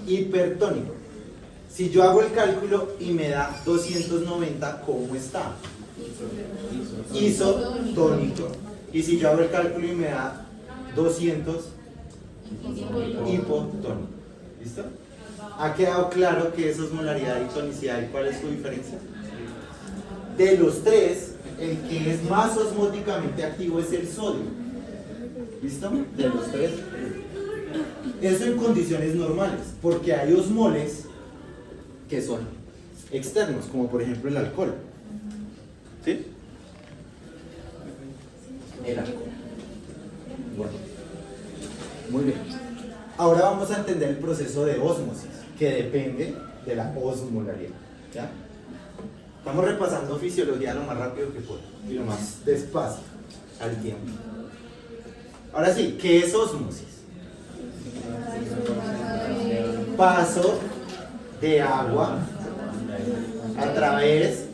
hipertónico. Si yo hago el cálculo y me da 290, ¿cómo está? Isotónico. Y si yo hago el cálculo y me da 200, hipotónico. ¿Listo? ¿Ha quedado claro qué es osmolaridad y tonicidad y cuál es su diferencia? De los tres, el que es más osmóticamente activo es el sodio. ¿Listo? De los tres. Eso en condiciones normales, porque hay osmoles que son externos, como por ejemplo el alcohol. ¿Sí? El alcohol. Bueno. Muy bien. Ahora vamos a entender el proceso de ósmosis, que depende de la osmolaridad. ¿Ya? Estamos repasando fisiología lo más rápido que puedo y lo más despacio al tiempo. Ahora sí, ¿qué es ósmosis? Paso de agua a través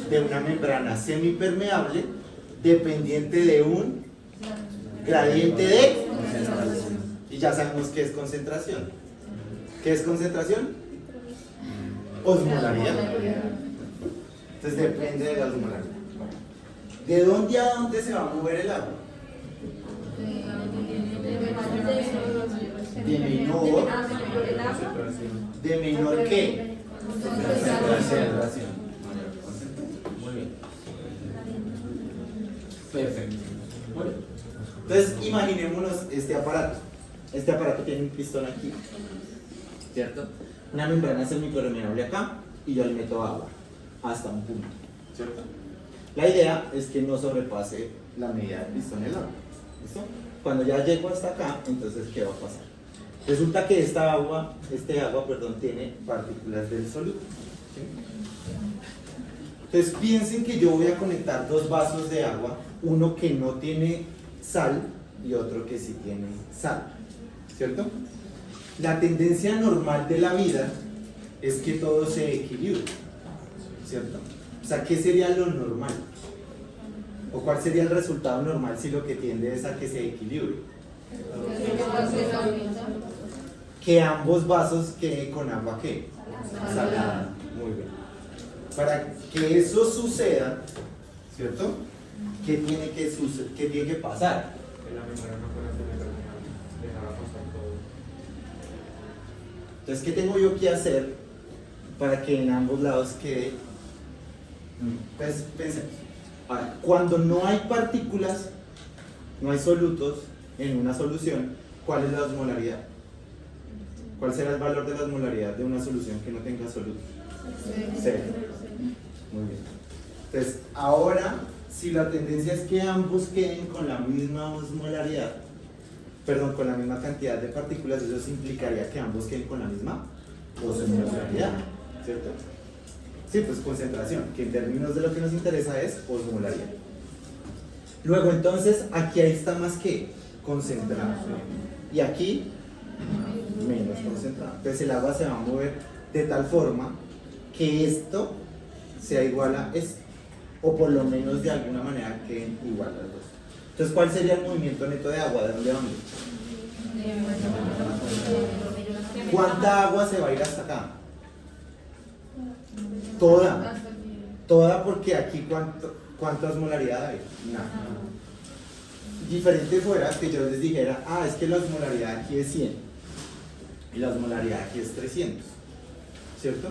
de una membrana semipermeable dependiente de un gradiente de concentración. Y ya sabemos qué es concentración. ¿Qué es concentración? Osmolaridad. Entonces depende de la osmolaridad. ¿De dónde a dónde se va a mover el agua? ¿De menor qué? Concentración. Muy bien. Perfecto. Bueno. Entonces imaginémonos este aparato. Este aparato tiene un pistón aquí, ¿cierto? Una membrana semipermeable acá y yo le meto agua hasta un punto, ¿cierto? La idea es que no sobrepase la medida del pistón del agua. ¿Listo? Cuando ya llego hasta acá, entonces ¿qué va a pasar? Resulta que este agua, tiene partículas del soluto. ¿Sí? Entonces piensen que yo voy a conectar dos vasos de agua, uno que no tiene sal y otro que sí tiene sal, ¿cierto? La tendencia normal de la vida es que todo se equilibre, ¿cierto? O sea, ¿qué sería lo normal? ¿O cuál sería el resultado normal si lo que tiende es a que se equilibre? Que ambos vasos queden con agua ¿qué? Salada. Muy bien. Para que eso suceda, ¿cierto? ¿Qué tiene que pasar? Entonces, ¿qué tengo yo que hacer para que en ambos lados quede? Pues pensemos. Ahora, cuando no hay partículas, no hay solutos en una solución, ¿cuál es la osmolaridad? ¿Cuál será el valor de la osmolaridad de una solución que no tenga solutos? 0. Muy bien. Entonces, ahora, si la tendencia es que ambos queden con la misma osmolaridad, perdón, con la misma cantidad de partículas, eso implicaría que ambos queden con la misma osmolaridad, ¿cierto? Sí, pues concentración, que en términos de lo que nos interesa es osmolaridad. Luego, entonces, aquí ahí está más que concentrado. Y aquí, menos concentrado. Entonces, el agua se va a mover de tal forma que esto sea igual a esto. O por lo menos de alguna manera queden igual a los dos. Entonces, ¿cuál sería el movimiento neto de agua? ¿De dónde a dónde? ¿Cuánta agua se va a ir hasta acá? Toda, porque aquí ¿cuánta osmolaridad hay? Nada. Diferente fuera que yo les dijera, es que la osmolaridad aquí es 100 y la osmolaridad aquí es 300, ¿cierto?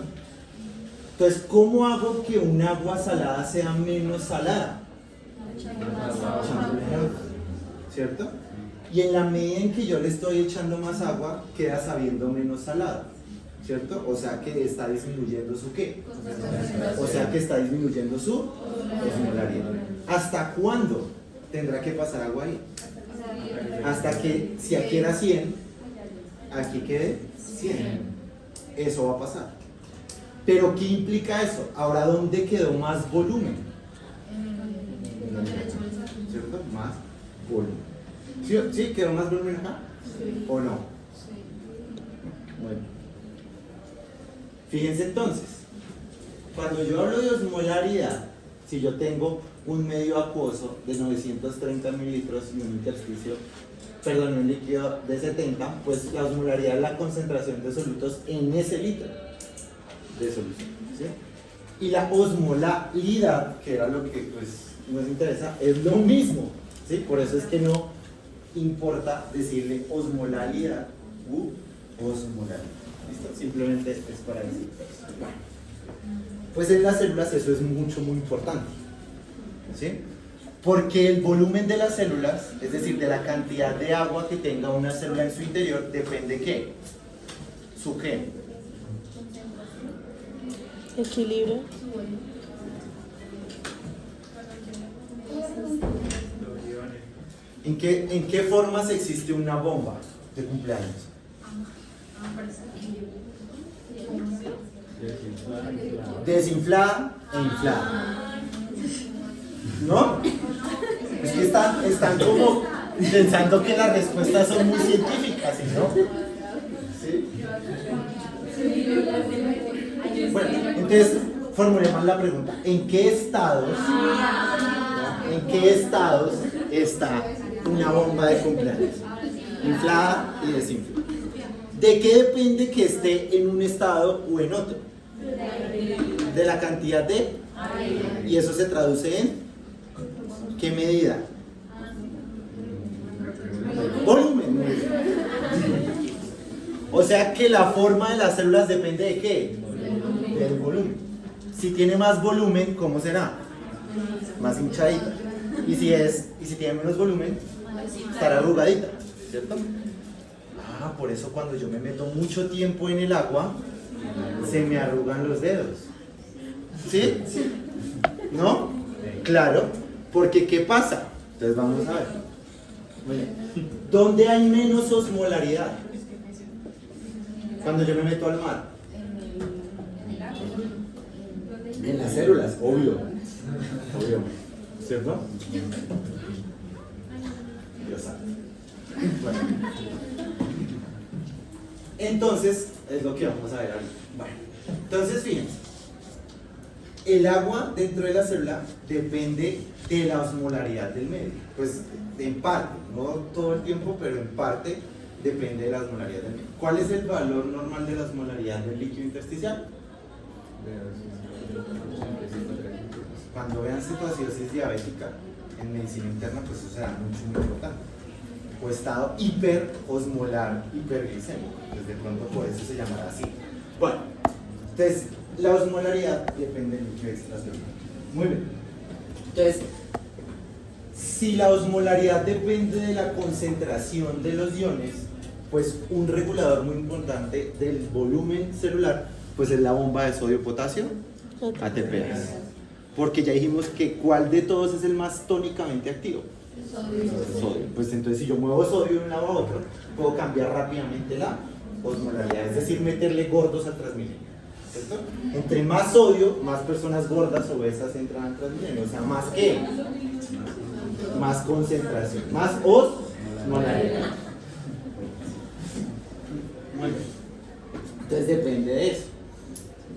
Entonces, ¿cómo hago que un agua salada sea menos salada? ¿Cierto? Y en la medida en que yo le estoy echando más agua, queda sabiendo menos salada, ¿cierto? O sea que está disminuyendo su ¿qué? O sea que está disminuyendo su osmolaridad. ¿Hasta cuándo tendrá que pasar agua ahí? Hasta que, si aquí era 100, aquí quede 100. Eso va a pasar. ¿Pero qué implica eso? Ahora, ¿dónde quedó más volumen? ¿Cierto? Más volumen. ¿Sí? ¿Quedó más volumen acá? Sí. ¿O no? Sí. Bueno. Fíjense entonces, cuando yo hablo de osmolaridad, si yo tengo un medio acuoso de 930 mililitros y un intersticio perdón, un líquido de 70, pues la osmolaridad es la concentración de solutos en ese litro de solución, ¿sí? Y la osmolaridad, que era lo que pues, nos interesa, es lo mismo, ¿sí? Por eso es que no importa decirle osmolaridad u osmolaridad. ¿Listo? Simplemente es para decir eso. Bueno, pues en las células eso es muy importante, ¿sí? Porque el volumen de las células, es decir, de la cantidad de agua que tenga una célula en su interior, depende de ¿qué? ¿Su qué? Equilibrio. ¿En qué formas existe una bomba de cumpleaños? Desinflada e inflada. ¿No? Es que están como pensando que las respuestas son muy científicas, ¿no? ¿Sí? Bueno, entonces formulemos la pregunta. ¿En qué estados está una bomba de cumpleaños? Inflada y desinflada. ¿De qué depende que esté en un estado o en otro? De la cantidad de... Y eso se traduce en... ¿qué medida? Volumen. O sea que la forma de las células depende de qué? Del volumen. Si tiene más volumen, ¿cómo será? Más hinchadita. Y si tiene menos volumen, estará arrugadita, ¿cierto? Ah, por eso cuando yo me meto mucho tiempo en el agua, se me arrugan los dedos. ¿Sí? ¿No? Claro, porque ¿qué pasa? Entonces vamos a ver. Muy bien. ¿Dónde hay menos osmolaridad? Cuando yo me meto al mar. En las células, obvio. ¿Cierto? Dios santo. Bueno. Entonces, es lo que vamos a ver ahorita. Bueno, entonces fíjense. El agua dentro de la célula depende de la osmolaridad del medio. Pues en parte, no todo el tiempo, pero en parte depende de la osmolaridad del medio. ¿Cuál es el valor normal de la osmolaridad del líquido intersticial? Cuando vean cetoacidosis diabética en medicina interna, pues eso será muy importante. O estado hiperosmolar, hiperglicémico. Pues de pronto por eso se llamará así. Bueno, entonces la osmolaridad depende del líquido extracelular. Muy bien. Entonces, si la osmolaridad depende de la concentración de los iones, pues un regulador muy importante del volumen celular, pues es la bomba de sodio-potasio, ATPase. Porque ya dijimos que ¿cuál de todos es el más tónicamente activo? Sodio. Pues entonces si yo muevo sodio de un lado a otro, puedo cambiar rápidamente la osmolaridad, es decir, meterle gordos al Transmilenio. ¿Cierto? Entre más sodio, más personas gordas obesas entran al Transmilenio. O sea, más ¿qué? Más concentración, más osmolaridad. Muy bien. Entonces depende de eso.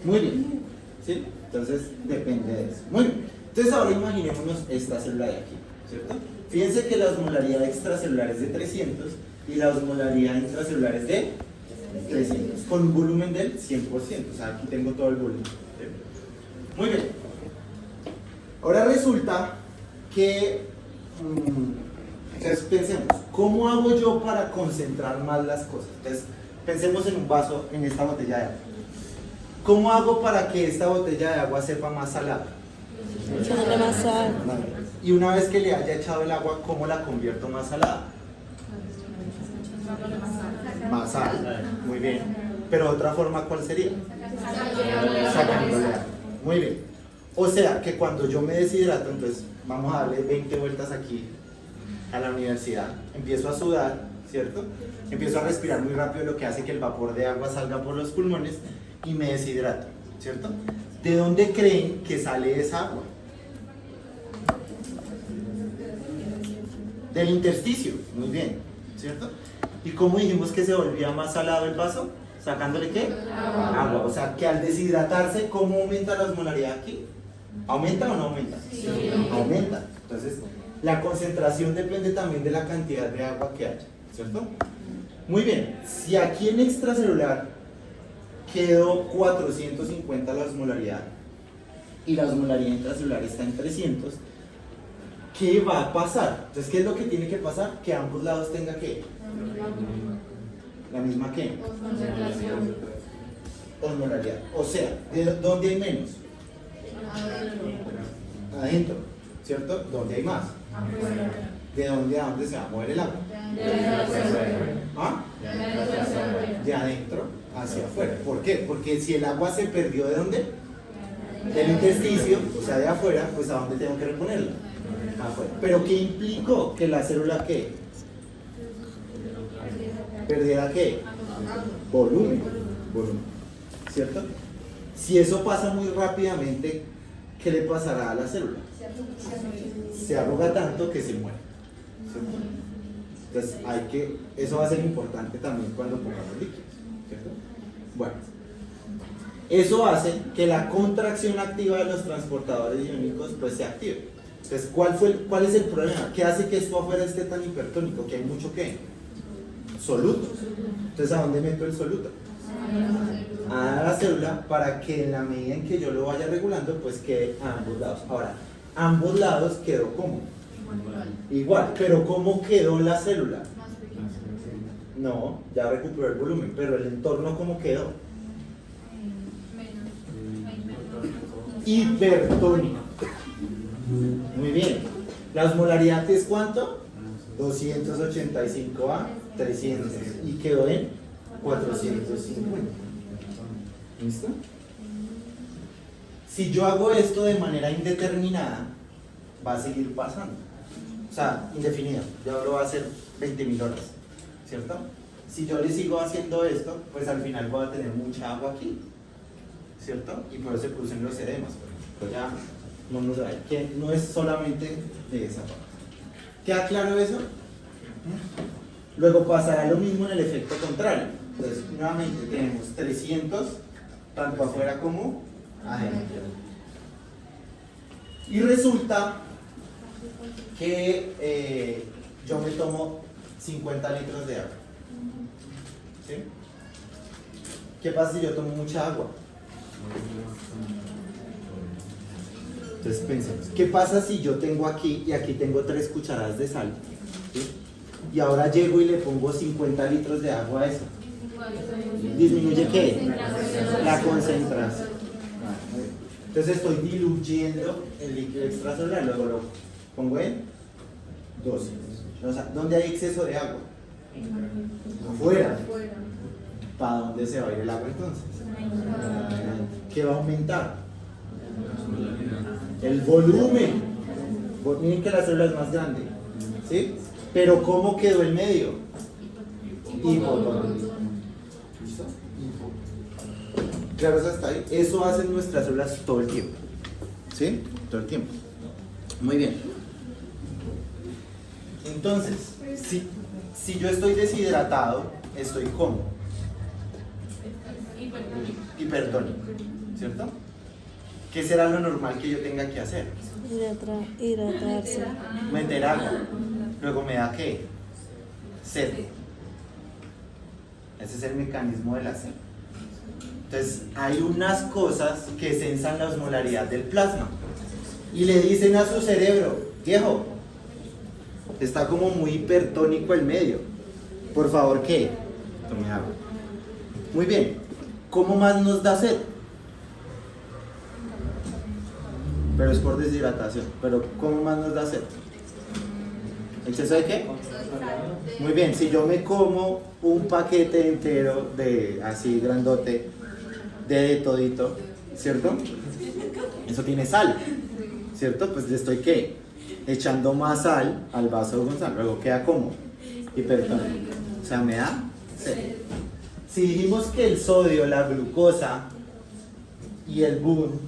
Muy bien. ¿Sí? Entonces depende de eso. Muy bien. Entonces ahora imaginémonos esta célula de aquí, ¿cierto? Fíjense que la osmolaridad extracelular es de 300 y la osmolaridad intracelular es de 300, con un volumen del 100%. O sea, aquí tengo todo el volumen. ¿Sí? Muy bien. Ahora resulta que, entonces pensemos, ¿cómo hago yo para concentrar más las cosas? Entonces, pensemos en un vaso, en esta botella de agua. ¿Cómo hago para que esta botella de agua sepa más salada? Echándole más sal. Y una vez que le haya echado el agua, ¿cómo la convierto más salada? Más sal. Muy bien. Pero otra forma, ¿cuál sería? Sacándole agua. Muy bien. O sea, que cuando yo me deshidrato, entonces vamos a darle 20 vueltas aquí a la universidad. Empiezo a sudar, ¿cierto? Empiezo a respirar muy rápido, lo que hace que el vapor de agua salga por los pulmones y me deshidrato, ¿cierto? ¿De dónde creen que sale esa agua? Del intersticio, muy bien, ¿cierto? ¿Y cómo dijimos que se volvía más salado el vaso? ¿Sacándole qué? Agua. O sea, que al deshidratarse, ¿cómo aumenta la osmolaridad aquí? ¿Aumenta o no aumenta? Sí. Aumenta. Entonces, la concentración depende también de la cantidad de agua que haya. ¿cierto? Muy bien, si aquí en extracelular quedó 450 la osmolaridad y la osmolaridad intracelular está en 300, ¿qué va a pasar? Entonces, ¿qué es lo que tiene que pasar? Que ambos lados tenga ¿qué? La misma ¿qué? Osmolaridad. O sea, ¿de dónde hay menos? Adentro, ¿cierto? ¿Dónde hay más? ¿De dónde a dónde se va a mover el agua? ¿Ah? De adentro hacia afuera. ¿Por qué? Porque si el agua se perdió ¿de dónde? Del intersticio, o sea, de afuera, pues ¿a dónde tengo que reponerla? Afuera. ¿Pero qué implicó? Que la célula ¿qué? ¿Perdiera qué? Volumen. ¿Cierto? Si eso pasa muy rápidamente, ¿qué le pasará a la célula? Se arruga tanto que se muere. ¿Cierto? Entonces eso va a ser importante también cuando pongamos líquidos, ¿cierto? Bueno, eso hace que la contracción activa de los transportadores iónicos pues se active. Entonces, ¿cuál es el problema? ¿Qué hace que esto afuera esté tan hipertónico? Que hay mucho ¿qué? Soluto. Entonces, ¿a dónde meto el soluto? A la célula, para que en la medida en que yo lo vaya regulando pues quede a ambos lados. Ahora, ambos lados quedó ¿cómo? Igual, pero ¿cómo quedó la célula? No, ya recuperó el volumen, pero el entorno ¿cómo quedó? Hipertónico. Muy bien. ¿La osmolaridad es cuánto? 285 a 300 y quedó en 450. ¿Listo? Si yo hago esto de manera indeterminada, va a seguir pasando. O sea, indefinida. Yo lo voy a hacer 20.000 horas, ¿cierto? Si yo le sigo haciendo esto, pues al final voy a tener mucha agua aquí, ¿cierto? Y por eso se producen los edemas. Pues ya no nos da, que no es solamente de esa parte. ¿Queda claro eso? Luego pasará lo mismo en el efecto contrario. Entonces, nuevamente tenemos 300, tanto afuera como adentro. Y resulta que yo me tomo 50 litros de agua. ¿Sí? ¿Qué pasa si yo tomo mucha agua? Entonces pensemos, ¿qué pasa si yo tengo aquí y aquí tengo 3 cucharadas de sal? ¿Sí? Y ahora llego y le pongo 50 litros de agua a eso. ¿Disminuye qué? La concentración. Entonces estoy diluyendo el líquido extracelular, luego lo pongo en dosis. O sea, ¿dónde hay exceso de agua? Afuera. ¿Para dónde se va a ir el agua entonces? ¿Qué va a aumentar? El volumen. Miren que la célula es más grande, ¿sí? Pero ¿cómo quedó el medio? Hipotónico. ¿Listo? Claro, hasta ahí. Eso hacen nuestras células todo el tiempo, ¿sí? Todo el tiempo. Muy bien. Entonces, si yo estoy deshidratado, estoy ¿cómo? Hipertónico, ¿cierto? ¿Qué será lo normal que yo tenga que hacer? Hidratarse. Meter agua. Luego me da ¿qué? Sed. Ese es el mecanismo de la sed. Entonces, hay unas cosas que censan la osmolaridad del plasma y le dicen a su cerebro, viejo, está como muy hipertónico el medio. Por favor, ¿qué? Tome agua. Muy bien. ¿Cómo más nos da sed? Pero es por deshidratación. Pero ¿cómo más nos da sed? ¿Exceso de qué? Muy bien, si yo me como un paquete entero de así grandote de todito, ¿cierto? Eso tiene sal, ¿cierto? Pues le estoy ¿qué? Echando más sal al vaso con sal. Luego queda como hipertónico. O sea, me da sed. Si dijimos que el sodio, la glucosa y el boom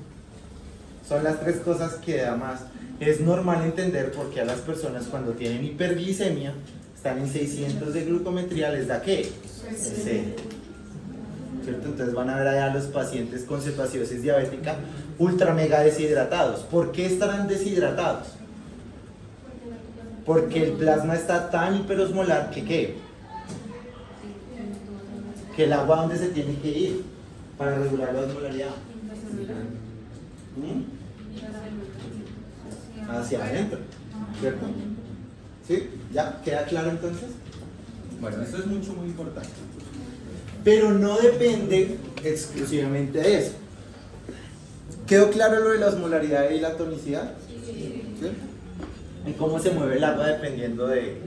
son las 3 cosas que da más, es normal entender por qué a las personas cuando tienen hiperglicemia, están en 600 de glucometría, les da ¿qué? Sed. ¿Cierto? Entonces van a ver allá a los pacientes con cetoacidosis diabética ultra mega deshidratados. ¿Por qué estarán deshidratados? Porque el plasma está tan hiperosmolar que ¿qué? que el agua ¿dónde se tiene que ir para regular la osmolaridad? Hacia adentro, ¿cierto? ¿Sí? ¿Ya queda claro entonces? Bueno, eso es muy importante. Pero no depende exclusivamente de eso. ¿Quedó claro lo de la osmolaridad y la tonicidad? ¿Sí? ¿Y cómo se mueve el agua dependiendo de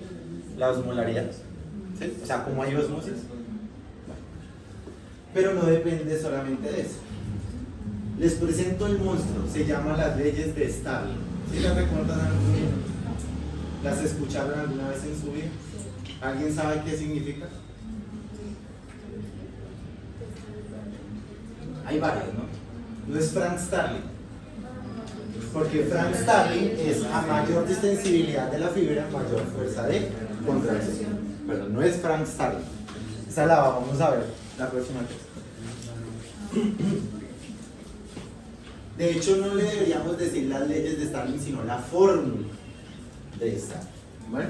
la osmolaridad? ¿Sí? O sea, ¿cómo hay osmosis? Pero no depende solamente de eso. Les presento el monstruo, se llama las leyes de Stalin. ¿Sí las recuerdan algún día? ¿Las escucharon alguna vez en su vida? ¿Alguien sabe qué significa? Hay varios, ¿no? No es Frank Starling, porque Frank Starling es a mayor distensibilidad de la fibra, mayor fuerza de contracción. Pero no es Frank Starling. Esa la vamos a ver la próxima vez. De hecho, no le deberíamos decir las leyes de Starling, sino la fórmula de Starling. ¿Vale?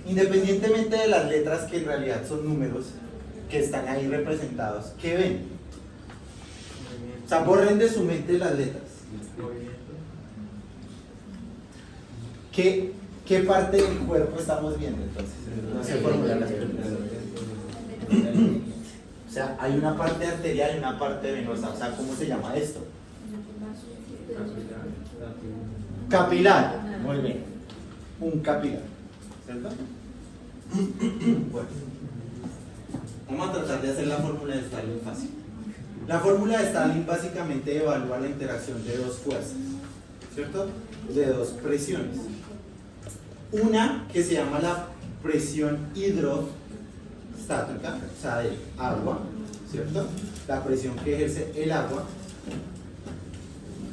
Independientemente de las letras, que en realidad son números que están ahí representados, ¿qué ven? O sea, borren de su mente las letras. ¿Qué parte del cuerpo estamos viendo entonces? No se formulan las preguntas. O sea, hay una parte arterial y una parte venosa. O sea, ¿cómo se llama esto? Capilar. Muy bien. Un capilar. ¿Cierto? Bueno. Vamos a tratar de hacer la fórmula de Stalling fácil. La fórmula de Stalling básicamente evalúa la interacción de dos fuerzas, ¿cierto? De dos presiones. Una que se llama la presión hidrostática, o sea, del agua, ¿cierto? La presión que ejerce el agua.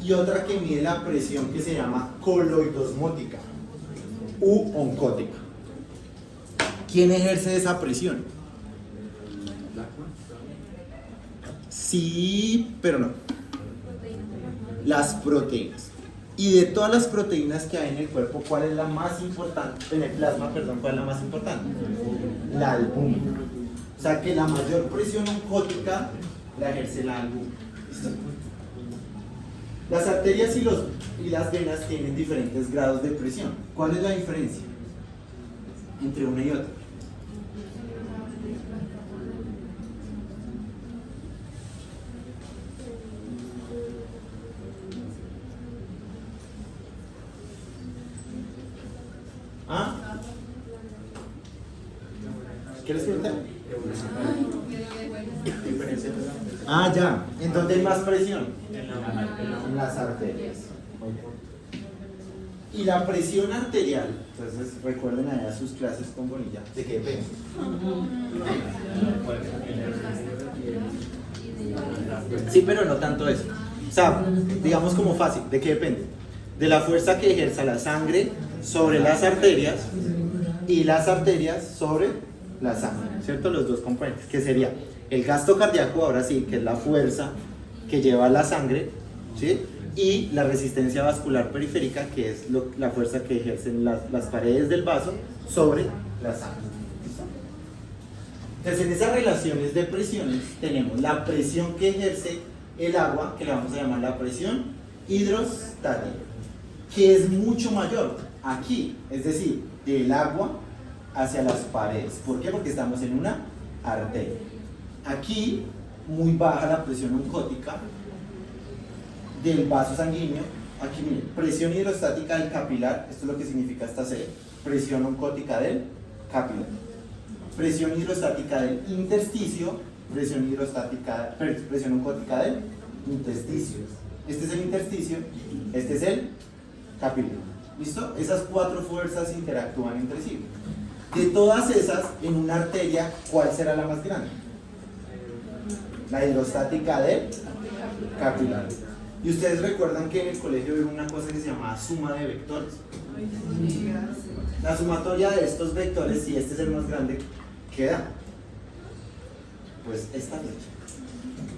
Y otra que mide la presión que se llama coloidosmótica u oncótica. ¿Quién ejerce esa presión? Sí, pero no. Las proteínas. Y de todas las proteínas que hay en el cuerpo, ¿cuál es la más importante? En el plasma, perdón, ¿cuál es la más importante? La albúmina. O sea que la mayor presión oncótica la ejerce la albúmina. ¿Listo? Las arterias y las venas tienen diferentes grados de presión. ¿Cuál es la diferencia entre una y otra? ¿Ah? ¿Qué les pregunté? Ah, ya. ¿En dónde hay más presión? En las arterias. Y la presión arterial, entonces recuerden allá sus clases con Bonilla, ¿de qué depende? Sí, pero no tanto eso. O sea, digamos como fácil, ¿de qué depende? De la fuerza que ejerza la sangre sobre las arterias y las arterias sobre la sangre, ¿cierto? Los dos componentes, que sería el gasto cardíaco, ahora sí, que es la fuerza que lleva la sangre, ¿sí? Y la resistencia vascular periférica, que es la fuerza que ejercen las paredes del vaso sobre la sangre. ¿Listo? Entonces, en esas relaciones de presiones tenemos la presión que ejerce el agua, que la vamos a llamar la presión hidrostática, que es mucho mayor aquí, es decir, del agua hacia las paredes. ¿Por qué? Porque estamos en una arteria. Aquí, muy baja la presión oncótica del vaso sanguíneo. Aquí, miren, presión hidrostática del capilar, esto es lo que significa esta C, presión oncótica del capilar. Presión hidrostática del intersticio, presión oncótica del intersticio. Este es el intersticio, este es el capilar. ¿Listo? Esas cuatro fuerzas interactúan entre sí. De todas esas, en una arteria, ¿cuál será la más grande? La hidrostática del capilar. Y ustedes recuerdan que en el colegio hubo una cosa que se llamaba suma de vectores. La sumatoria de estos vectores, si este es el más grande, ¿qué da? Pues esta flecha.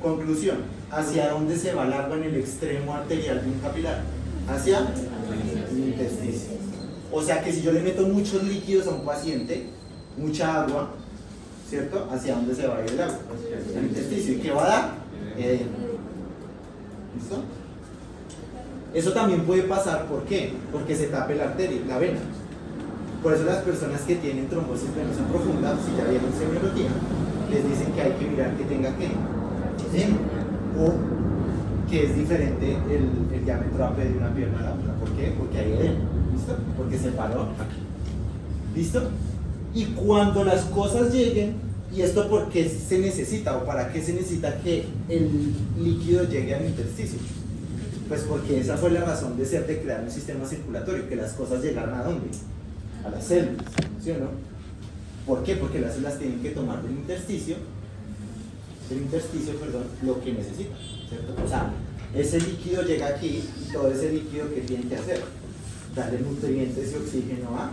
Conclusión, ¿hacia dónde se va el agua en el extremo arterial de un capilar? Hacia el intersticio. O sea que si yo le meto muchos líquidos a un paciente, mucha agua, ¿cierto? Hacia dónde se va a ir el agua, al intersticio. ¿Y qué va a dar? Edema. ¿Listo? Eso también puede pasar, ¿por qué? Porque se tape la arteria, la vena. Por eso las personas que tienen trombosis venosa profunda, si ya vieron semiología, les dicen que hay que mirar que tenga ¿qué? Edema. O que es diferente el diámetro AP de una pierna a la otra. ¿Por qué? Porque hay edema. ¿Listo? Porque se paró aquí. ¿Listo? Y cuando las cosas lleguen, ¿y esto por qué se necesita o para qué se necesita que el líquido llegue al intersticio? Pues porque esa fue la razón de ser de crear un sistema circulatorio, que las cosas llegaran ¿a dónde? A las células, ¿sí o no? ¿Por qué? Porque las células tienen que tomar del intersticio, lo que necesitan, ¿cierto? O sea, ese líquido llega aquí y todo ese líquido ¿qué tiene que hacer? Darle nutrientes y oxígeno a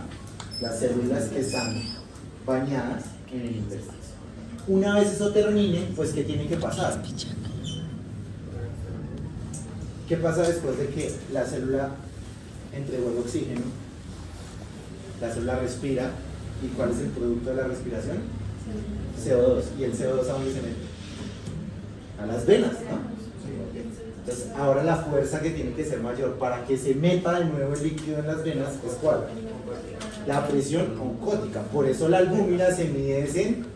las células que están bañadas en el intersticio. Una vez eso termine, pues ¿qué tiene que pasar? ¿Qué pasa después de que la célula entregó el oxígeno? La célula respira. ¿Y cuál es el producto de la respiración? CO2. ¿Y el CO2 a dónde se mete? A las venas, ¿no? Entonces, ahora la fuerza que tiene que ser mayor para que se meta de nuevo el líquido en las venas es ¿cuál? La presión oncótica. Por eso la albúmina se mide en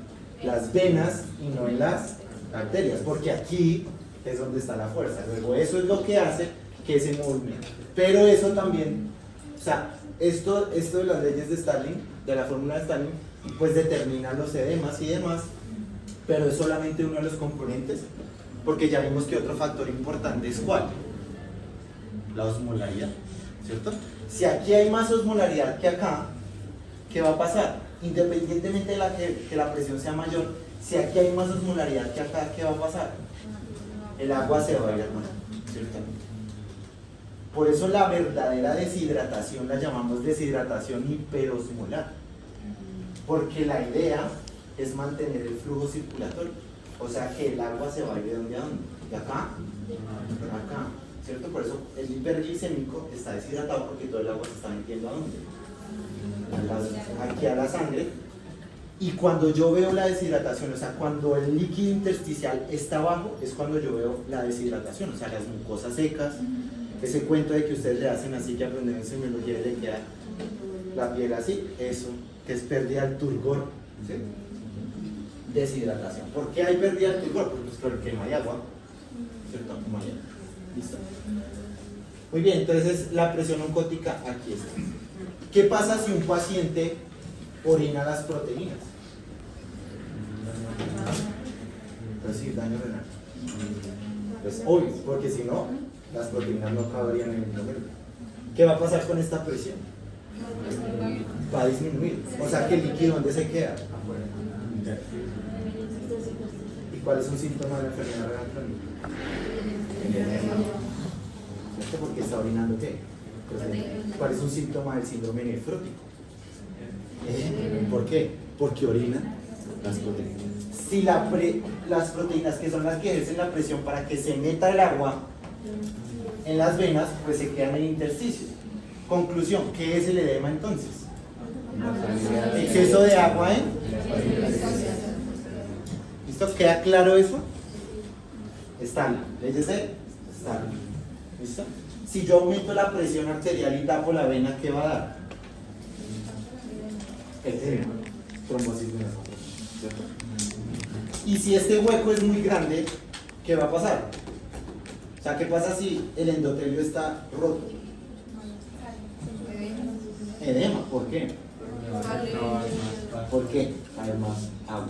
las venas y no en las arterias, porque aquí es donde está la fuerza. Luego eso es lo que hace que ese movimiento. Pero eso también, o sea, esto de las leyes de Stalin, de la fórmula de Stalin, pues determina los edemas y demás, pero es solamente uno de los componentes, porque ya vimos que otro factor importante es ¿cuál? La osmolaridad, ¿cierto? Si aquí hay más osmolaridad que acá, ¿qué va a pasar? Independientemente de que la presión sea mayor, si aquí hay más osmolaridad que acá, ¿qué va a pasar? El agua se va a ir al mar, ¿cierto? Por eso la verdadera deshidratación la llamamos deshidratación hiperosmolar, porque la idea es mantener el flujo circulatorio, o sea que el agua se va a ir de dónde a dónde, de acá a acá, ¿cierto? Por eso el hiperglicémico está deshidratado porque todo el agua se está metiendo a dónde, aquí a la sangre. Y cuando yo veo la deshidratación, o sea, cuando el líquido intersticial está bajo, es cuando yo veo la deshidratación, o sea, las mucosas secas, ese cuento de que ustedes le hacen así, que aprenden en semiología y le queda la piel así, eso, que es pérdida del turgor, ¿sí? Deshidratación. ¿Por qué hay pérdida del turgor? Porque no hay agua, ¿cierto? No hay agua. ¿Listo? Muy bien, entonces la presión oncótica aquí está. ¿Qué pasa si un paciente orina las proteínas? Pues sí, daño renal. Pues obvio, porque si no, las proteínas no cabrían en el glomérulo. ¿Qué va a pasar con esta presión? Va a disminuir. O sea que el líquido, ¿dónde se queda? Afuera. ¿Y cuál es un síntoma de la enfermedad renal crónica? ¿Esto porque está orinando qué? ¿Cuál es un síntoma del síndrome nefrótico? ¿Por qué? Porque orina las proteínas. Si las proteínas, que son las que ejercen la presión para que se meta el agua en las venas, pues se quedan en el intersticio. Conclusión, ¿qué es el edema entonces? Exceso de agua en... ¿Listo? ¿Queda claro eso? Stalin. ¿Leyes de Stalin? ¿Listo? Si yo aumento la presión arterial y tapo la vena, ¿qué va a dar? Edema, trombosis venosa. ¿Cierto? Y si este hueco es muy grande, ¿qué va a pasar? O sea, ¿qué pasa si el endotelio está roto? Edema, ¿por qué? ¿Por qué? Hay más agua.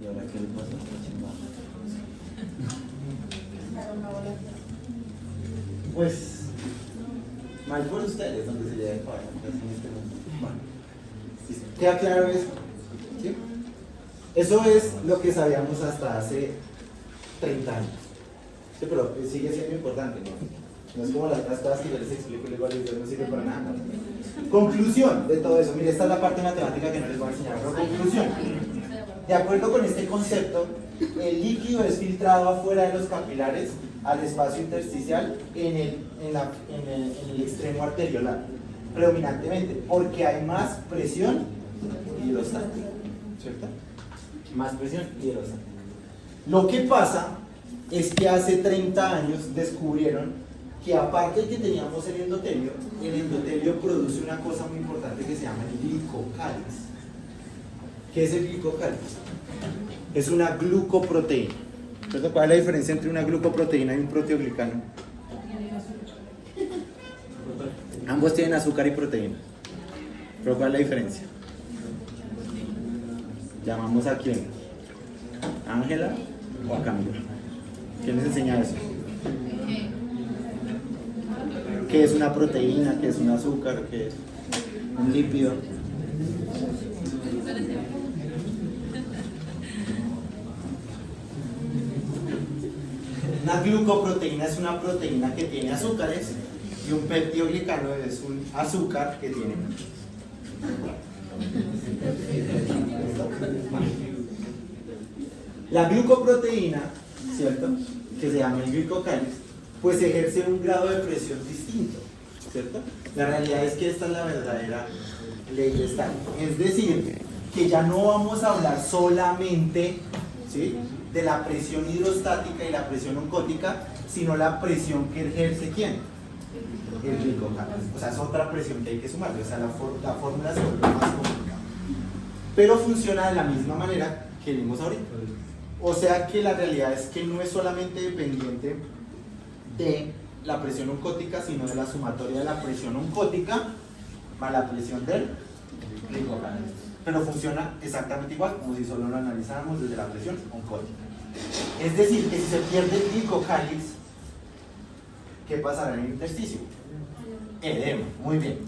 ¿Y ahora qué le pasa? Pues, mal por ustedes, donde se llega el pago. Bueno, ¿queda claro eso? ¿Sí? Eso es lo que sabíamos hasta hace 30 años. Sí, pero sigue siendo importante, ¿no? No es como las otras cosas que yo les explico y les voy a decir, no sirve para nada. Conclusión de todo eso. Mire, esta es la parte matemática que no les voy a enseñar. Pero conclusión. De acuerdo con este concepto, el líquido es filtrado afuera de los capilares al espacio intersticial en el extremo arteriolar, predominantemente, porque hay más presión hidrostática. ¿cierto? Más presión hidrostática. Lo que pasa es que hace 30 años descubrieron que aparte de que teníamos el endotelio produce una cosa muy importante que se llama el glicocáliz. ¿Qué es el glicocáliz? Es una glucoproteína. ¿Cierto? ¿Cuál es la diferencia entre una glucoproteína y un proteoglicano? Ambos tienen azúcar y proteína. ¿Pero cuál es la diferencia? ¿Llamamos a quién? ¿Ángela o a Camila? ¿Quién les enseña eso? ¿Qué es una proteína? ¿Qué es un azúcar? ¿Qué es un lípido? Una glucoproteína es una proteína que tiene azúcares y un peptidoglicano es un azúcar que tiene. La glucoproteína, ¿cierto? Que se llama el glicocáliz, pues ejerce un grado de presión distinto, ¿cierto? La realidad es que esta es la verdadera ley de Stalin. Es decir, que ya no vamos a hablar solamente, ¿sí?, de la presión hidrostática y la presión oncótica, sino la presión que ejerce ¿quién? El glicocáliz. O sea, es otra presión que hay que sumarle. O sea, la fórmula se vuelve más complicada. Pero funciona de la misma manera que vimos ahorita. O sea que la realidad es que no es solamente dependiente de la presión oncótica, sino de la sumatoria de la presión oncótica más la presión del glicocáliz. Pero funciona exactamente igual, como si solo lo analizáramos desde la presión oncótica. Es decir, que si se pierde el glicocáliz, ¿qué pasará en el intersticio? Edema, muy bien.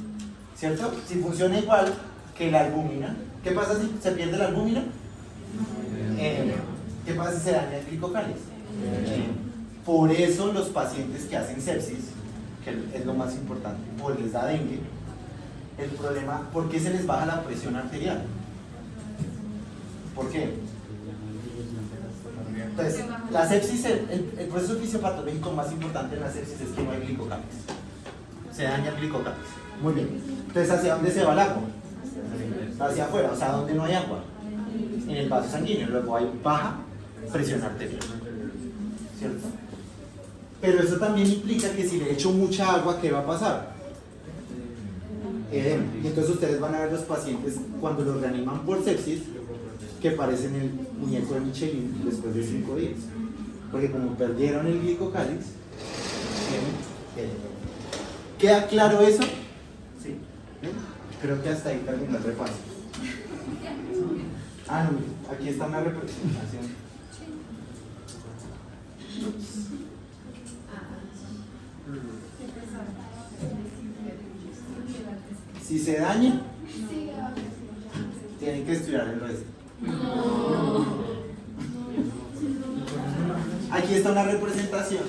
¿Cierto? Si funciona igual que la albúmina, ¿qué pasa si se pierde la albúmina? Edema. ¿Qué pasa si se daña el glicocáliz? Por eso los pacientes que hacen sepsis, que es lo más importante, o les da dengue, el problema, ¿por qué se les baja la presión arterial? ¿Por qué? Entonces, la sepsis, el proceso fisiopatológico más importante en la sepsis es que no hay glicocáliz. Se daña el glicocáliz. Muy bien. Entonces, ¿hacia dónde se va el agua? Hacia afuera, o sea, ¿dónde no hay agua? En el vaso sanguíneo. Luego hay baja presión arterial. ¿Cierto? Pero eso también implica que si le echo mucha agua, ¿qué va a pasar? Y entonces ustedes van a ver los pacientes cuando los reaniman por sepsis que parecen el muñeco de Michelin después de 5 días, porque como perdieron el glicocáliz. ¿Queda claro eso? Sí. Creo que hasta ahí terminó el repaso. Ah, no, aquí está una representación. Si se daña, tienen que estudiar el resto. Aquí está una representación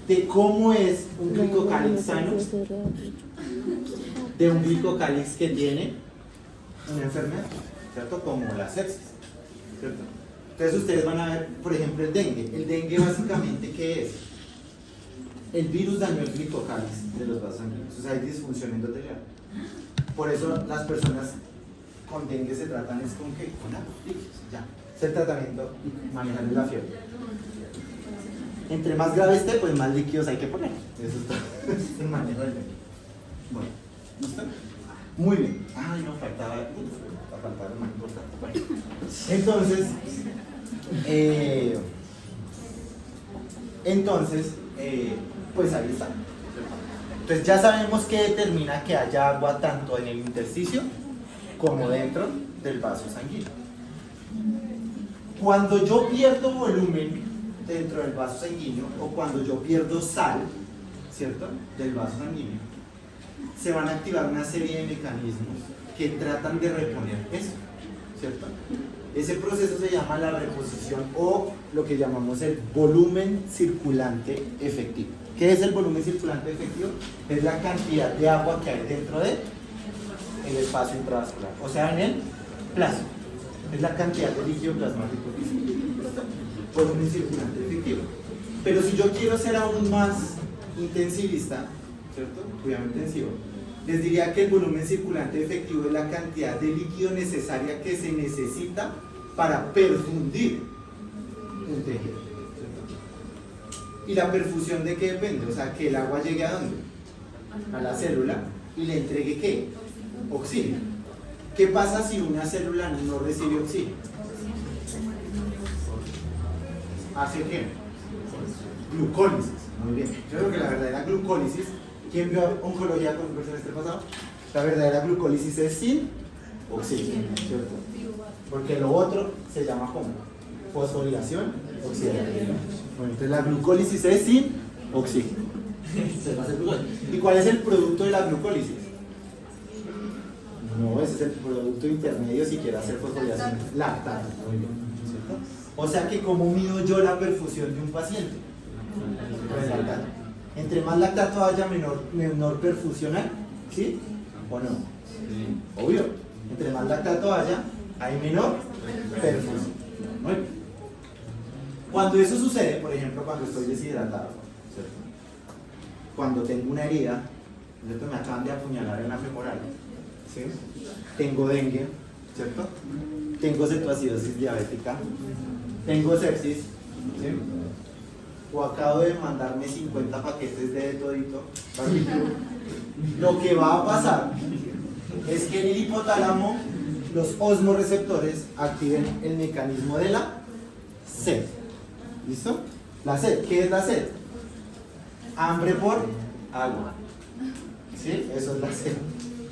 de cómo es un glicocáliz sano, de un glicocáliz que tiene una enfermedad, ¿cierto? Como la sepsis, ¿cierto? Entonces ustedes van a ver, por ejemplo, el dengue. El dengue básicamente, ¿qué es? El virus dañó el glicocáliz de los vasos sanguíneos, o sea, hay disfunción endotelial. Por eso las personas con dengue se tratan es con ¿qué? Con agua, líquidos, ya. Es el tratamiento y manejar la fiebre. Entre más grave esté, pues más líquidos hay que poner. Eso es el manejo del dengue. Bueno, ¿listo? Muy bien. Ay, no, faltaba lo más importante. Bueno, entonces, pues ahí está. Entonces ya sabemos que determina que haya agua tanto en el intersticio como dentro del vaso sanguíneo. Cuando yo pierdo volumen dentro del vaso sanguíneo o cuando yo pierdo sal, ¿cierto?, del vaso sanguíneo, se van a activar una serie de mecanismos que tratan de reponer eso, ¿cierto? Ese proceso se llama la reposición o lo que llamamos el volumen circulante efectivo. ¿Qué es el volumen circulante efectivo? Es la cantidad de agua que hay dentro del espacio intravascular, o sea, en el plasma. Es la cantidad de líquido plasmático que existe. Volumen circulante efectivo. Pero si yo quiero ser aún más intensivista, ¿cierto? Cuidado intensivo. Les diría que el volumen circulante efectivo es la cantidad de líquido necesaria que se necesita para perfundir un tejido. ¿Y la perfusión de qué depende? O sea, que el agua llegue a dónde? A la célula y le entregue ¿qué? Oxígeno. ¿Qué pasa si una célula no recibe oxígeno? ¿Hace qué? Glucólisis. Muy bien. Yo creo que la verdadera glucólisis, ¿quién vio oncología con el semestre pasado? La verdadera glucólisis es sin oxígeno, ¿cierto? Porque lo otro se llama como fosforilación oxidativa. Bueno, entonces la glucólisis es sin oxígeno. ¿Y cuál es el producto de la glucólisis? No, ese es el producto intermedio si quiere hacer fosforilación. Lactato. Muy bien, ¿cierto? O sea que ¿cómo mido yo la perfusión de un paciente? Pues lactato. Entre más lactato haya, menor perfusión hay, ¿sí? ¿O no? Sí. Obvio. Entre más lactato haya, hay menor perfusión. Muy bien. Cuando eso sucede, por ejemplo, cuando estoy deshidratado, ¿cierto? Cuando tengo una herida, ¿cierto? Me acaban de apuñalar en la femoral, ¿sí? Tengo dengue, ¿cierto? Tengo cetoacidosis diabética, tengo sepsis, ¿sí? O acabo de mandarme 50 paquetes de todito, barbitúrico. Lo que va a pasar es que en el hipotálamo los osmoreceptores activen el mecanismo de la sed. ¿Listo? La sed, ¿qué es la sed? Hambre por agua. ¿Sí? Eso es la sed.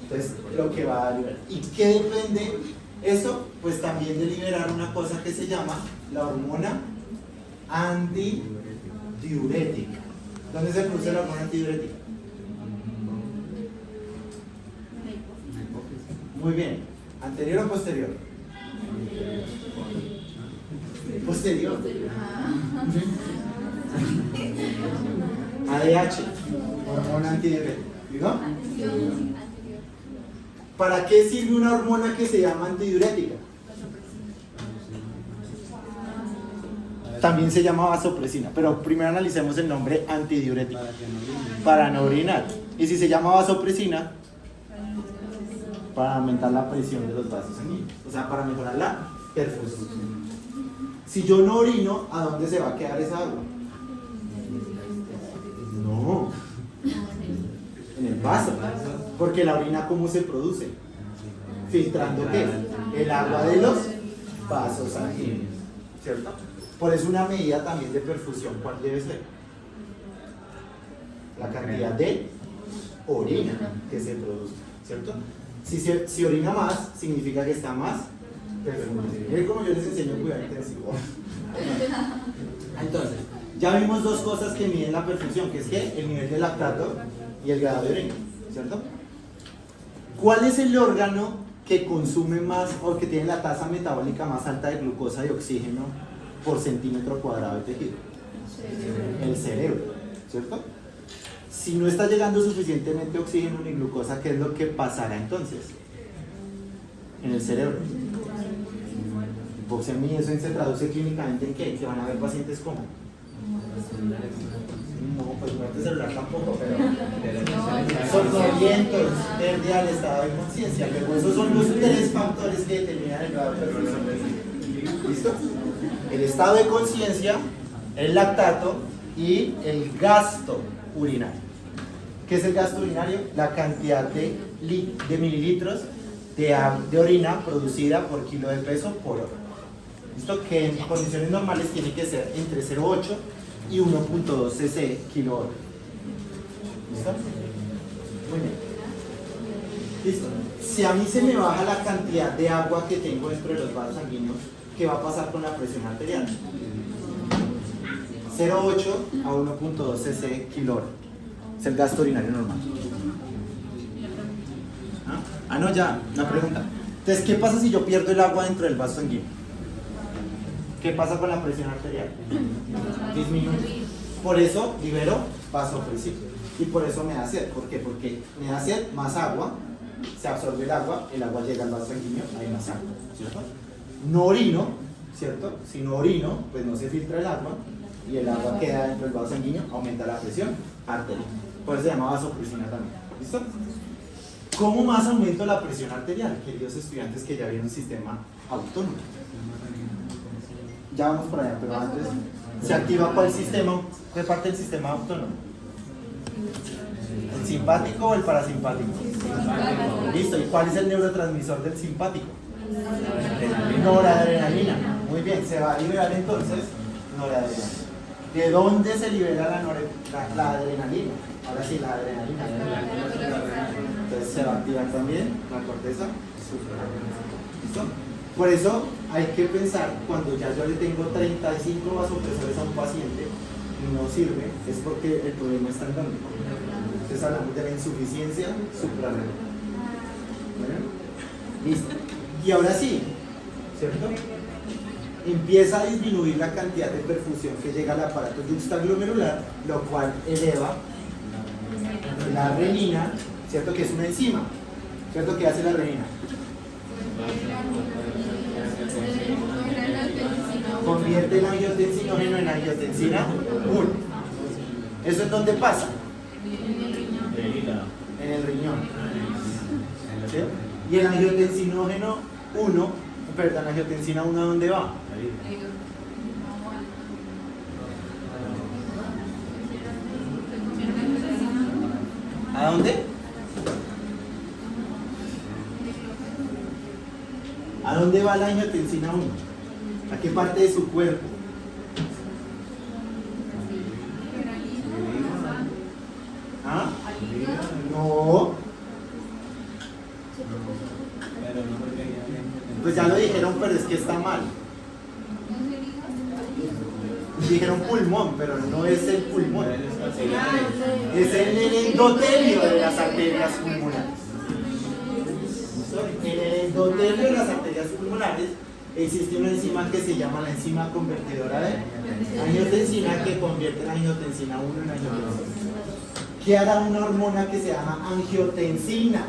Entonces, lo que va a liberar. ¿Y qué depende eso? Pues también de liberar una cosa que se llama la hormona antidiurética. ¿Dónde se produce la hormona antidiurética? Muy bien. ¿Anterior o posterior? Posterior. ADH, hormona antidiurética. ¿Digo? ¿Para qué sirve una hormona que se llama antidiurética? También se llama vasopresina, pero primero analicemos el nombre antidiurética. Para no orinar. Y si se llama vasopresina, para aumentar la presión de los vasos sanguíneos, o sea, para mejorar la perfusión. Si yo no orino, ¿a dónde se va a quedar esa agua? No, en el vaso, porque la orina ¿cómo se produce? Filtrando ¿qué? El agua de los vasos sanguíneos, ¿cierto? Por eso una medida también de perfusión, ¿cuál debe ser? La cantidad de orina que se produce, ¿cierto? Si orina más, significa que está más perfundido. Miren como yo les enseño cuidado intensivo. Entonces, ya vimos dos cosas que miden la perfusión, que es que el nivel de lactato y el grado de orina, ¿cierto? ¿Cuál es el órgano que consume más o que tiene la tasa metabólica más alta de glucosa y oxígeno por centímetro cuadrado de tejido? El cerebro, ¿cierto? Si no está llegando suficientemente oxígeno ni glucosa, ¿qué es lo que pasará entonces? En el cerebro. Hipoxemia, eso se traduce clínicamente en ¿qué? ¿Se van a ver pacientes como? No, pues muerte celular tampoco, pero somnolientos, pérdida del estado de conciencia, pero esos son los tres factores que determinan el grado de perfusión. ¿Listo? El estado de conciencia, el lactato y el gasto urinario. ¿Qué es el gasto urinario? La cantidad de mililitros de orina producida por kilo de peso por hora. ¿Listo? Que en condiciones normales tiene que ser entre 0,8 y 1,2 cc kilo hora. ¿Listo? Muy bien. Listo. Si a mí se me baja la cantidad de agua que tengo dentro de los vasos sanguíneos, ¿qué va a pasar con la presión arterial? 0,8 a 1,2 cc kilo hora. Es el gasto urinario normal. No, ya, una pregunta. Entonces, ¿qué pasa si yo pierdo el agua dentro del vaso sanguíneo? ¿Qué pasa con la presión arterial? Disminuye. Por eso libero vasopresina. Y por eso me da sed. ¿Por qué? Porque me da sed, más agua, se absorbe el agua llega al vaso sanguíneo, hay más agua, ¿cierto? No orino, ¿cierto? Si no orino, pues no se filtra el agua y el agua queda dentro del vaso sanguíneo, aumenta la presión arterial. Por eso se llama vasopresina también. ¿Listo? ¿Cómo más aumento la presión arterial? Queridos estudiantes que ya vieron un sistema autónomo. Ya vamos para allá, pero antes, ¿se activa cuál sistema? ¿Qué parte del sistema autónomo? ¿El simpático o el parasimpático? Listo, ¿y cuál es el neurotransmisor del simpático? Noradrenalina. Muy bien, se va a liberar entonces noradrenalina. ¿De dónde se libera la adrenalina? Ahora sí, la adrenalina. Entonces se va a activar también la corteza suprarrenal. ¿Listo? Por eso hay que pensar, cuando ya yo le tengo 35 vasopresores a un paciente y no sirve, es porque el problema está en dónde. Entonces hablamos de la insuficiencia suprarrenal. ¿Bueno? Listo. Y ahora sí, ¿cierto? Empieza a disminuir la cantidad de perfusión que llega al aparato yuxtaglomerular, lo cual eleva la renina, ¿cierto? Que es una enzima, ¿cierto? ¿Qué hace la renina? Convierte el angiotensinógeno en angiotensina 1. ¿Eso es dónde pasa? En el riñón. ¿Sí? Y el angiotensinógeno 1, perdón, angiotensina 1, ¿a dónde va? ¿A dónde? ¿A dónde va la angiotensina 1? ¿A qué parte de su cuerpo? ¿Ah? No. Pues ya lo dijeron, pero es que está mal. Dijeron pulmón, pero no es el pulmón. Es el endotelio de las arterias pulmonares. En el endotelio de las arterias pulmonares existe una enzima que se llama la enzima convertidora de angiotensina, que convierte la angiotensina 1 en angiotensina. ¿Qué hará una hormona que se llama angiotensina?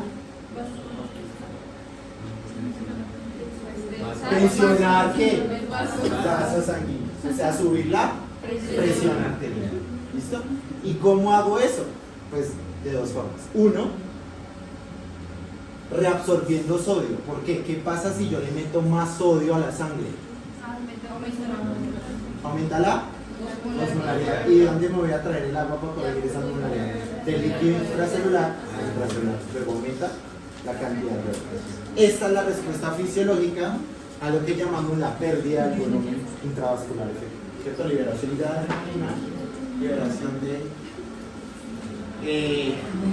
Tensionar ¿qué? Vasos sanguíneos, o sea, subir la presión arterial. ¿Listo? ¿Y cómo hago eso? Pues de dos formas. Uno, reabsorbiendo sodio. ¿Por qué? ¿Qué pasa si yo le meto más sodio a la sangre? Aumenta la osmolaridad. ¿Y de dónde me voy a traer el agua para conseguir esa osmolaridad? Del líquido intracelular a intracelular. Luego aumenta la cantidad de agua. Esta es la respuesta fisiológica a lo que llamamos la pérdida del volumen intravascular efectivo. ¿Cierto? Liberación de adrenalina, liberación de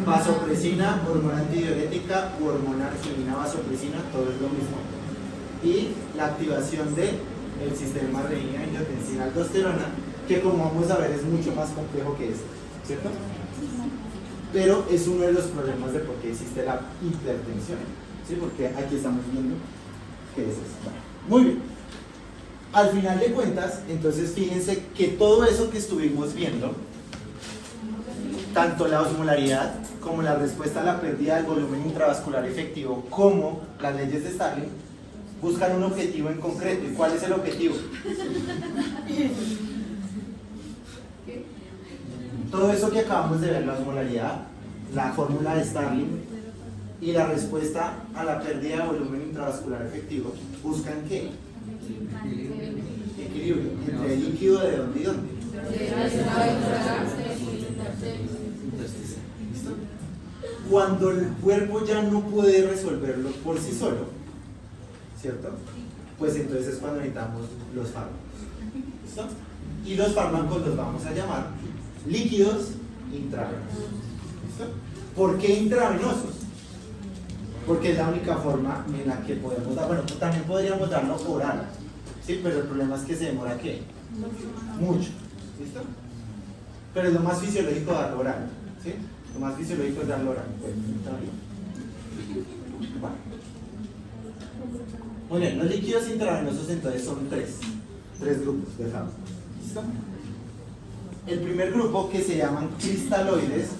vasopresina, hormona antidiurética u hormona arginina vasopresina, todo es lo mismo. Y la activación del sistema renina, angiotensina, aldosterona, que como vamos a ver es mucho más complejo que esto, ¿cierto? Pero es uno de los problemas de por qué existe la hipertensión, ¿sí? Porque aquí estamos viendo que es esto. Muy bien. Al final de cuentas, entonces fíjense que todo eso que estuvimos viendo, tanto la osmolaridad como la respuesta a la pérdida del volumen intravascular efectivo, como las leyes de Starling, buscan un objetivo en concreto. ¿Y cuál es el objetivo? Todo eso que acabamos de ver, la osmolaridad, la fórmula de Starling y la respuesta a la pérdida de volumen intravascular efectivo, buscan ¿qué? Equilibrio entre el líquido de dónde y dónde. Cuando el cuerpo ya no puede resolverlo por sí solo, ¿cierto? Pues entonces es cuando necesitamos los fármacos. ¿Listo? Y los fármacos los vamos a llamar líquidos intravenosos. ¿Listo? ¿Por qué intravenosos? Porque es la única forma en la que podemos dar. Bueno, pues también podríamos darlo oral, ¿sí? Pero el problema es que se demora ¿qué? Mucho. ¿Listo? Pero es lo más fisiológico darlo oral, ¿sí? Lo más fisiológico es darlo oral. Pues, bueno. Muy bien, los líquidos intravenosos entonces son tres grupos de fármacos. ¿Listo? El primer grupo, que se llaman cristaloides.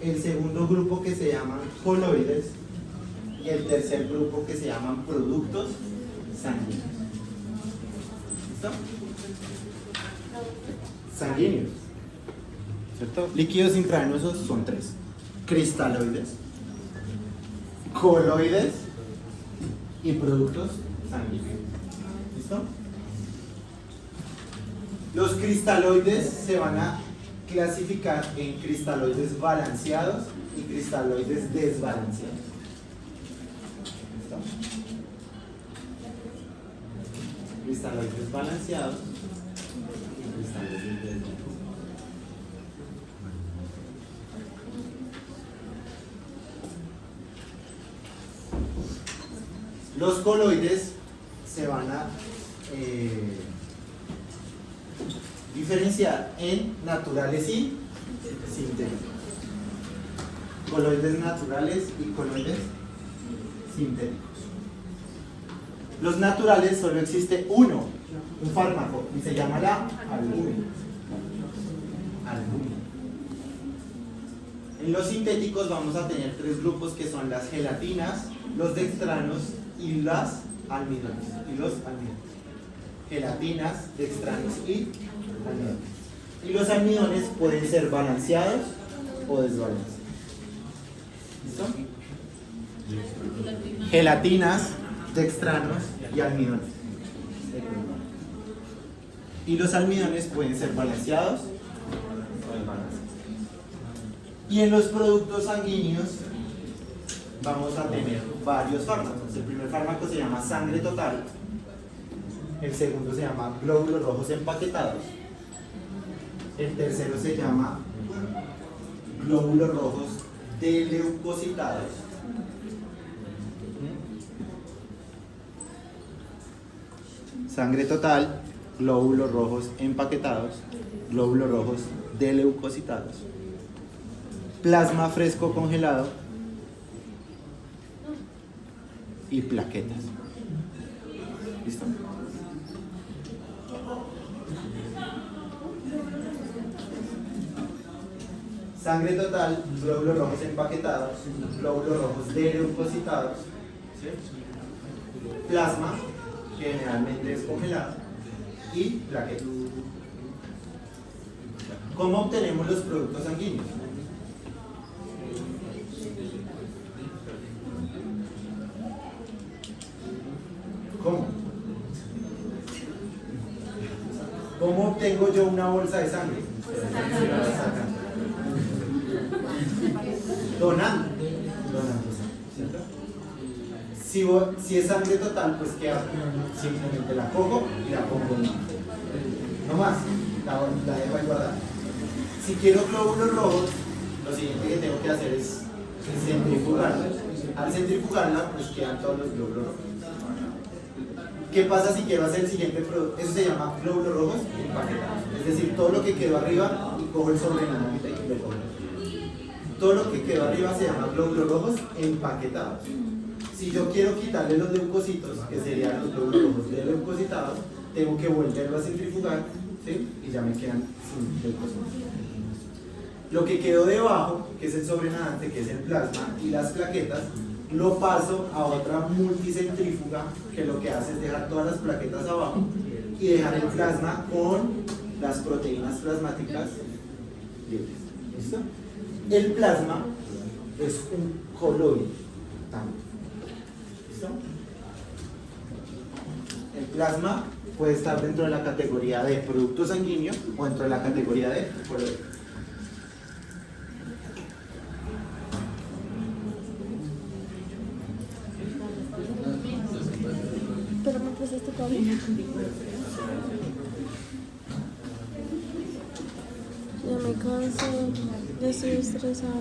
El segundo grupo, que se llaman coloides. Y el tercer grupo, que se llaman productos sanguíneos. ¿Listo? sanguíneos, ¿cierto? Líquidos intravenosos son 3: cristaloides, coloides y productos sanguíneos. ¿Listo? Los cristaloides se van a clasificar en cristaloides balanceados y cristaloides desbalanceados. ¿Listo? Cristaloides balanceados y cristaloides desbalanceados. Los coloides se van a diferenciar en naturales y sintéticos. Coloides naturales y coloides sintéticos. Los naturales solo existe uno, un fármaco, y se llama la albúmina. En los sintéticos vamos a tener 3 grupos que son las gelatinas, los dextranos y las almidones. Gelatinas, dextranos y almidones. Y los almidones pueden ser balanceados o desbalanceados. ¿Listo? Gelatinas, dextranos y almidones. Y los almidones pueden ser balanceados o desbalanceados. Y en los productos sanguíneos vamos a tener varios fármacos. El primer fármaco se llama sangre total. El segundo se llama glóbulos rojos empaquetados. El tercero se llama glóbulos rojos deleucocitados. Sangre total, glóbulos rojos empaquetados, glóbulos rojos deleucocitados. Plasma fresco congelado y plaquetas. ¿Listo? Sangre total, glóbulos rojos empaquetados, glóbulos rojos deleucocitados, ¿sí? Plasma, que generalmente es congelado, y plaquetas. ¿Cómo obtenemos los productos sanguíneos? ¿Cómo? ¿Cómo obtengo yo una bolsa de sangre? Donando, ¿cierto? Si es sangre total, pues ¿qué hago? Simplemente la cojo y la pongo no más, la dejo ahí guardada. Si quiero glóbulos rojos, lo siguiente que tengo que hacer es centrifugarla. Al centrifugarla, pues quedan todos los glóbulos rojos. ¿Qué pasa si quiero hacer el siguiente producto? Eso se llama glóbulos rojos empaquetados. Es decir, todo lo que quedó arriba y cojo el sobrenadante y lo cojo. Todo lo que quedó arriba se llama glóbulos rojos empaquetados. Si yo quiero quitarle los leucocitos, que serían los glóbulos rojos deleucocitados, tengo que volverlo a centrifugar, ¿sí? Y ya me quedan sin leucocitos. Lo que quedó debajo, que es el sobrenadante, que es el plasma, y las plaquetas, lo paso a otra multicentrífuga que lo que hace es dejar todas las plaquetas abajo y dejar el plasma con las proteínas plasmáticas libres. ¿Listo? El plasma es un coloide también. ¿Listo? El plasma puede estar dentro de la categoría de producto sanguíneo o dentro de la categoría de coloide. Pero me pasaste cabina. Ya me canso, ya estoy estresada.